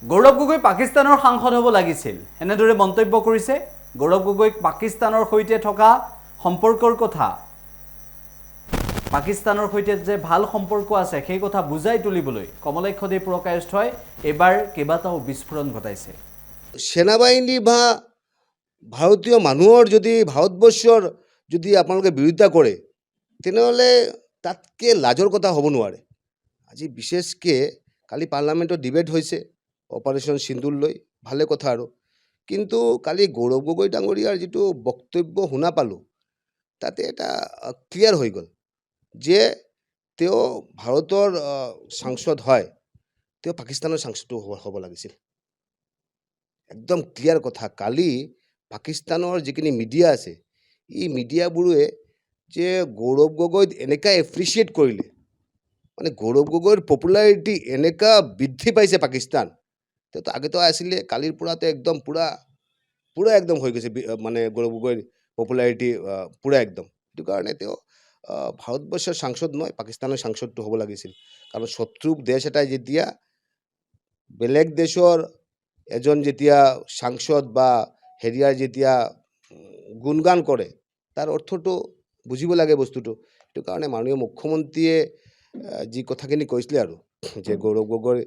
গৌৰৱ গগৈ পাকিস্তানৰ সাংসদ হ'ব লাগিছিল এনেদৰে মন্তব্য কৰিছে। গৌৰৱ গগৈক পাকিস্তানৰ সৈতে থকা সম্পৰ্কৰ কথা, পাকিস্তানৰ সৈতে যে ভাল সম্পৰ্ক আছে সেই কথা বুজাই তুলিবলৈ কমলাক্ষদেৱ পুৰকায়স্থই এবাৰ কেইবাটাও বিস্ফোৰণ ঘটাইছে। সেনাবাহিনী বা ভাৰতীয় মানুহৰ যদি ভাৰতবৰ্ষৰ যদি আপোনালোকে বিৰোধিতা কৰে তেনেহ'লে তাতকৈ লাজৰ কথা হ'ব নোৱাৰে। আজি বিশেষকৈ কালি পাৰ্লামেণ্টত ডিবেট হৈছে অপাৰেশ্যন সিন্দুৰ লৈ, ভালে কথা আৰু। কিন্তু কালি গৌৰৱ গগৈ ডাঙৰীয়াৰ যিটো বক্তব্য শুনা পালোঁ তাতে এটা ক্লিয়াৰ হৈ গ'ল যে তেওঁ ভাৰতৰ সাংসদ হয়, তেওঁ পাকিস্তানৰ সাংসদো হ'ব লাগিছিল। একদম ক্লিয়াৰ কথা। কালি পাকিস্তানৰ যিখিনি মিডিয়া আছে এই মিডিয়াবোৰে যে গৌৰৱ গগৈক এনেকুৱা এপ্ৰিচিয়েট কৰিলে, মানে গৌৰৱ গগৈৰ পপুলাৰিটি এনেকুৱা বৃদ্ধি পাইছে পাকিস্তান। তেওঁতো আগেতো আছিলে, কালিৰ পৰাতো একদম পূৰা একদম হৈ গৈছে, মানে গৌৰৱ গগৈৰ পপুলাৰিটি পূৰা একদম। সেইটো কাৰণে তেওঁ ভাৰতবৰ্ষৰ সাংসদ নহয়, পাকিস্তানৰ সাংসদটো হ'ব লাগিছিল। কাৰণ শত্ৰু দেশ এটাই যেতিয়া বেলেগ দেশৰ এজন যেতিয়া সাংসদ বা হেৰিয়াৰ যেতিয়া গুণগান কৰে তাৰ অৰ্থটো বুজিব লাগে বস্তুটো। সেইটো কাৰণে মাননীয় মুখ্যমন্ত্ৰীয়ে যি কথাখিনি কৈছিলে আৰু যে গৌৰৱ গগৈৰ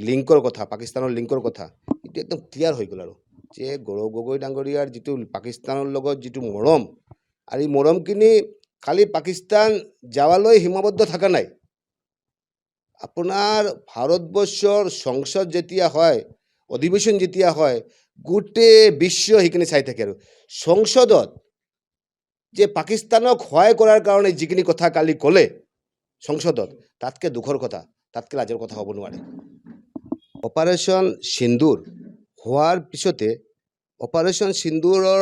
লিংকৰ কথা, পাকিস্তানৰ লিংকৰ কথা, এইটো একদম ক্লিয়াৰ হৈ গ'ল আৰু যে গৌৰৱ গগৈ ডাঙৰীয়াৰ যিটো পাকিস্তানৰ লগত যিটো মৰম, আৰু এই মৰমখিনি খালি পাকিস্তান যাৱালৈ সীমাবদ্ধ থকা নাই। আপোনাৰ ভাৰতবৰ্ষৰ সংসদ যেতিয়া হয়, অধিৱেশন যেতিয়া হয়, গোটেই বিশ্ব সেইখিনি চাই থাকে। আৰু সংসদত যে পাকিস্তানক সহায় কৰাৰ কাৰণে যিখিনি কথা কালি ক'লে সংসদত, তাতকৈ দুখৰ কথা, তাতকৈ লাজৰ কথা হ'ব নোৱাৰে। অপাৰেশ্যন সিন্দুৰ হোৱাৰ পিছতে অপাৰেশ্যন সিন্দুৰৰ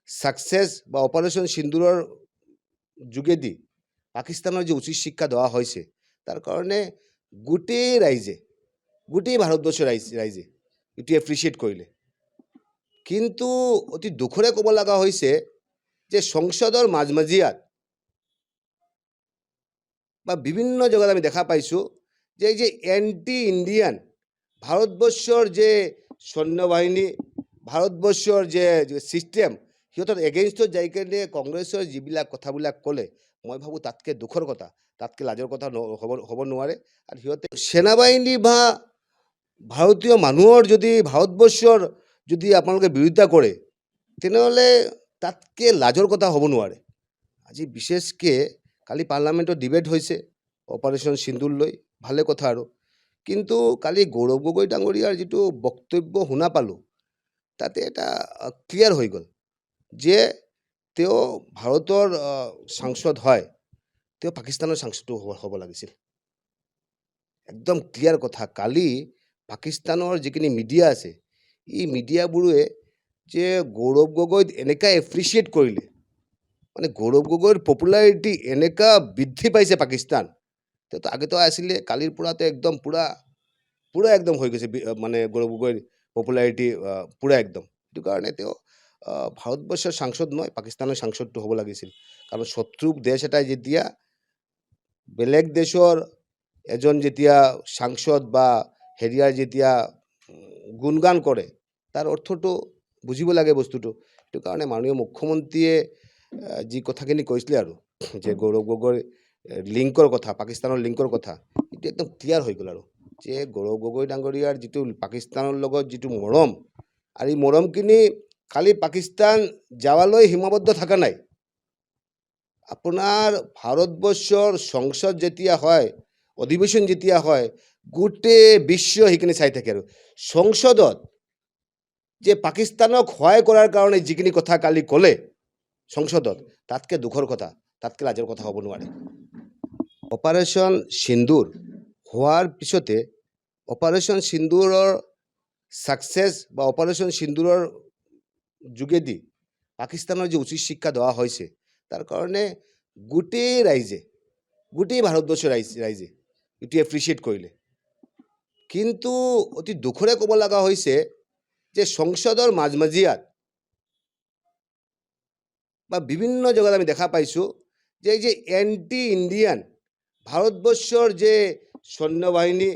ছাকচেছ বা অপাৰেশ্যন সিন্দুৰৰ যোগেদি পাকিস্তানৰ যে উচিত শিক্ষা দেওয়া হৈছে তাৰ কাৰণে গোটেই ৰাইজে, গোটেই ভাৰতবৰ্ষৰ ৰাইজে এইটো এপ্ৰিচিয়েট কৰিলে। কিন্তু অতি দুখৰে ক'ব লগা হৈছে যে সংসদৰ মাজমজিয়াত বা বিভিন্ন জেগাত আমি দেখা পাইছোঁ যে এই যে এণ্টি ইণ্ডিয়ান ভাৰতবৰ্ষৰ যে সৈন্যবাহিনী, ভাৰতবৰ্ষৰ যে ছিষ্টেম, সিহঁতৰ এগেইনষ্টত যাই কেনে কংগ্ৰেছৰ যিবিলাক কথাবিলাক ক'লে, মই ভাবোঁ তাতকৈ দুখৰ কথা, তাতকৈ লাজৰ কথা হ'ব নোৱাৰে। আৰু সিহঁতে সেনাবাহিনী বা ভাৰতীয় মানুহৰ যদি ভাৰতবৰ্ষৰ যদি আপোনালোকে বিৰোধিতা কৰে তেনেহ'লে তাতকৈ লাজৰ কথা হ'ব নোৱাৰে। আজি বিশেষকৈ কালি পাৰ্লামেণ্টত ডিবেট হৈছে অপাৰেশ্যন সিন্দুৰ লৈ, ভালে কথা আৰু। কিন্তু কালি গৌৰৱ গগৈ ডাঙৰীয়াৰ যিটো বক্তব্য শুনা পালোঁ তাতে এটা ক্লিয়াৰ হৈ গ'ল যে তেওঁ ভাৰতৰ সাংসদ হয়, তেওঁ পাকিস্তানৰ সাংসদো হ'ব লাগিছিল। একদম ক্লিয়াৰ কথা। কালি পাকিস্তানৰ যিখিনি মিডিয়া আছে এই মিডিয়াবোৰে যে গৌৰৱ গগৈক এনেকুৱা এপ্ৰিচিয়েট কৰিলে, মানে গৌৰৱ গগৈৰ পপুলাৰিটি এনেকুৱা বৃদ্ধি পাইছে পাকিস্তান। তেওঁতো আগেতো আছিলে, কালিৰ পৰাতো একদম পূৰা একদম হৈ গৈছে, মানে গৌৰৱ গগৈৰ পপুলাৰিটি পূৰা একদম। সেইটো কাৰণে তেওঁ ভাৰতবৰ্ষৰ সাংসদ নহয়, পাকিস্তানৰ সাংসদটো হ'ব লাগিছিল। কাৰণ শত্ৰু দেশ এটাই যেতিয়া বেলেগ দেশৰ এজন যেতিয়া সাংসদ বা হেৰিয়াৰ যেতিয়া গুণগান কৰে তাৰ অৰ্থটো বুজিব লাগে বস্তুটো। সেইটো কাৰণে মাননীয় মুখ্যমন্ত্ৰীয়ে যি কথাখিনি কৈছিলে আৰু যে গৌৰৱ গগৈৰ লিংকৰ কথা, পাকিস্তানৰ লিংকৰ কথা, এইটো একদম ক্লিয়াৰ হৈ গ'ল আৰু যে গৌৰৱ গগৈ ডাঙৰীয়াৰ যিটো পাকিস্তানৰ লগত যিটো মৰম, আৰু এই মৰমখিনি খালি পাকিস্তান যাৱালৈ সীমাবদ্ধ থকা নাই। আপোনাৰ ভাৰতবৰ্ষৰ সংসদ যেতিয়া হয়, অধিৱেশন যেতিয়া হয়, গোটেই বিশ্ব সেইখিনি চাই থাকে। আৰু সংসদত যে পাকিস্তানক সহায় কৰাৰ কাৰণে যিখিনি কথা কালি ক'লে সংসদত, তাতকৈ দুখৰ কথা, তাতকৈ লাজৰ কথা হ'ব নোৱাৰে। অপাৰেশ্যন সিন্দুৰ হোৱাৰ পিছতে অপাৰেশ্যন সিন্দুৰৰ ছাকচেছ বা অপাৰেশ্যন সিন্দুৰৰ যোগেদি পাকিস্তানৰ যে উচিত শিক্ষা দেওয়া হৈছে তাৰ কাৰণে গোটেই ৰাইজে, গোটেই ভাৰতবৰ্ষৰ ৰাইজে এইটো এপ্ৰিচিয়েট কৰিলে। কিন্তু অতি দুখৰে ক'ব লগা হৈছে যে সংসদৰ মাজমজিয়াত বা বিভিন্ন জেগাত আমি দেখা পাইছোঁ যে এই যে এণ্টি ইণ্ডিয়ান ভাৰতবৰ্ষৰ যে সৈন্যবাহিনী,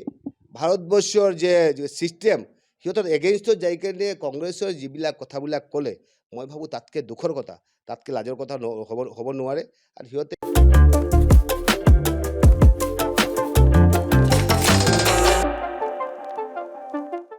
ভাৰতবৰ্ষৰ যে ছিষ্টেম সিহঁতৰ এগেইনষ্টত যাই কেনে কংগ্ৰেছৰ যিবিলাক কথাবিলাক ক'লে মই ভাবোঁ তাতকৈ দুখৰ কথা, তাতকৈ লাজৰ কথা হ'ব নোৱাৰে। আৰু সিহঁতে